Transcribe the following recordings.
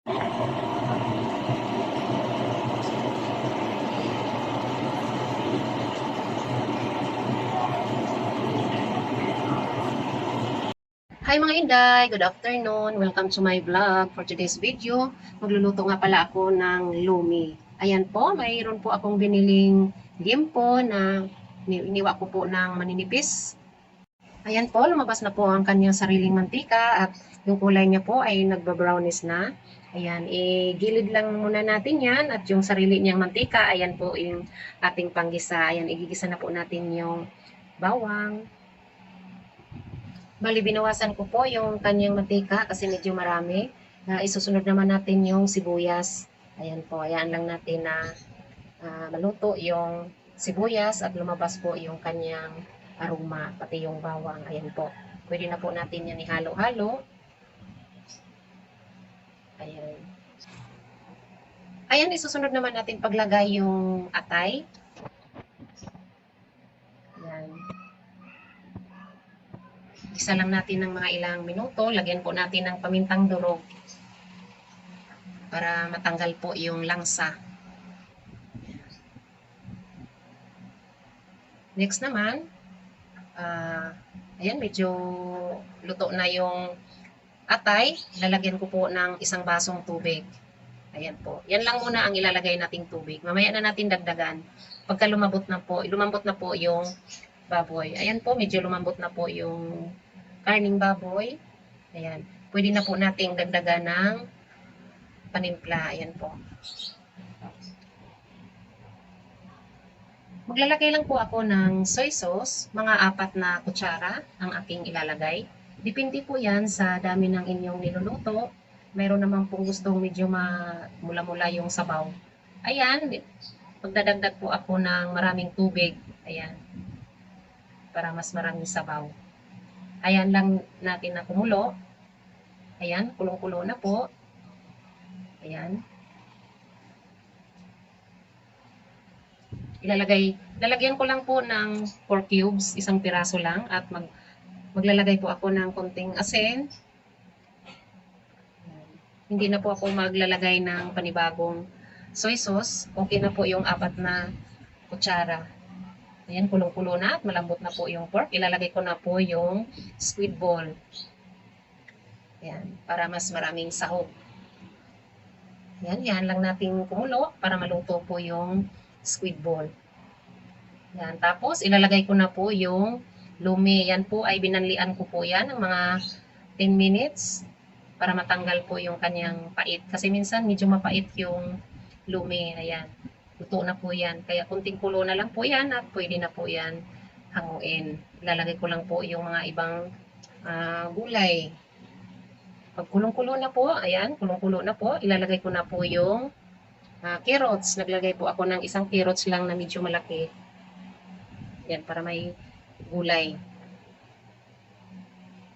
Hi mga Inday! Good afternoon! Welcome to my vlog. For today's video, magluluto nga pala ako ng lumi. Ayan po, mayroon po akong biniling gimpo na iniwa ko po ng maninipis. Ayan po, lumabas na po ang kanyang sariling mantika at yung kulay niya po ay nagba-brownish na. Ayan, igilid lang muna natin yan at yung sarili niyang mantika, ayan po yung ating panggisa. Ayan, igigisa na po natin yung bawang. Bali, binawasan ko po yung kanyang mantika kasi medyo marami. Isusunod naman natin yung sibuyas. Ayan po, ayan lang natin na maluto yung sibuyas at lumabas po yung kanyang aroma, pati yung bawang. Ayan po. Pwede na po natin yan ihalo-halo. Ayan. Ayan, isusunod naman natin paglagay yung atay. Ayan. Isa lang natin ng mga ilang minuto. Lagyan po natin ng pamintang durog para matanggal po yung langsa. Next naman, ayan, medyo luto na yung atay. Lalagyan ko po ng isang basong tubig. Ayan po. Yan lang muna ang ilalagay nating tubig. Mamaya na natin dagdagan. Pagka lumambot na po yung baboy. Ayan po, medyo lumambot na po yung karning baboy. Ayan. Pwede na po nating dagdagan ng panimpla. Ayan po. Maglalagay lang po ako ng soy sauce, mga 4 na kutsara ang aking ilalagay. Depende po yan sa dami ng inyong niluluto. Mayroon naman pong gustong medyo mula-mula yung sabaw. Ayan, magdadagdag po ako ng maraming tubig. Ayan, para mas maraming sabaw. Ayan lang natin na kumulo. Ayan, kulong-kulo na po. Ayan. Lalagyan ko lang po ng 4 cubes, isang piraso lang, at maglalagay po ako ng konting asin. Hindi na po ako maglalagay ng panibagong soy sauce. Okay na po yung 4 na kutsara. Ayan, kulong-kulo na at malambot na po yung pork. Ilalagay ko na po yung squid ball. Ayan, para mas maraming sahog. Ayan, yan lang natin kumulo para maluto po yung squid ball. Yan. Tapos, ilalagay ko na po yung lumi. Yan po ay binanlian ko po yan ng mga 10 minutes para matanggal po yung kanyang pait. Kasi minsan medyo mapait yung lumi. Ayan. Luto na po yan. Kaya kunting kulo na lang po yan at pwede na po yan hanguin. Ilalagay ko lang po yung mga ibang gulay. Pag kulong-kulo na po, ayan, kulong-kulo na po, ilalagay ko na po yung carrots. Naglagay po ako ng isang carrots lang na medyo malaki. Yan, para may gulay.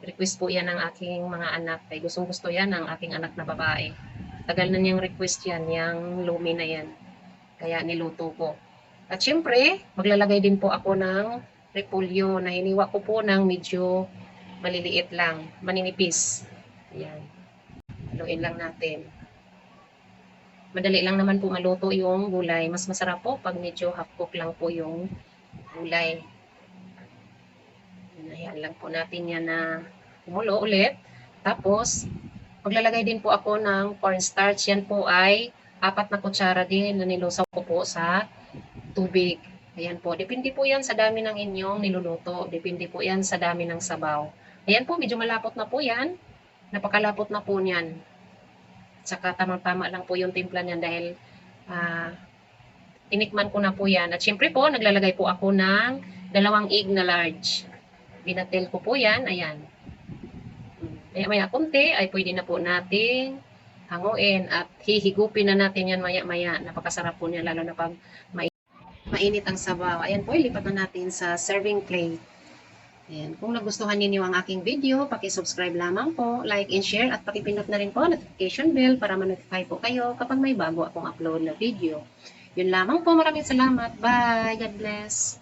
Request po yan ng aking mga anak. Kaya gustong-gusto yan ng aking anak na babae. Tagal na niyang request yan, yung lumi na yan. Kaya niluto ko. At syempre, maglalagay din po ako ng repolyo na hiniwa ko po ng medyo maliliit lang, maninipis. Ayan. Haluin lang natin. Madali lang naman po maluto yung gulay. Mas masarap po pag medyo half cook lang po yung gulay. Ayan lang po natin yan na kumulo ulit. Tapos, maglalagay din po ako ng cornstarch. Yan po ay 4 na kutsara din na nilusaw ko po sa tubig. Ayan po. Depende po yan sa dami ng inyong niluluto. Depende po yan sa dami ng sabaw. Ayan po, medyo malapot na po yan. Napakalapot na po niyan. Saka tamang-tama lang po yung timpla niyan dahil tinikman ko na po yan. At syempre po, naglalagay po ako ng 2 egg na large. Binatil ko po yan. Ayan. Maya-maya konti ay pwede na po nating hanguin at hihigupin na natin yan maya-maya. Napakasarap po niya lalo na pag mainit ang sabaw. Ayan po, ilipat na natin sa serving plate. Ayan. Kung nagustuhan niyo ang aking video, paki-subscribe lamang po, like and share, at pakipindot na rin po notification bell para ma-notify po kayo kapag may bago akong upload na video. Yun lamang po. Maraming salamat. Bye. God bless.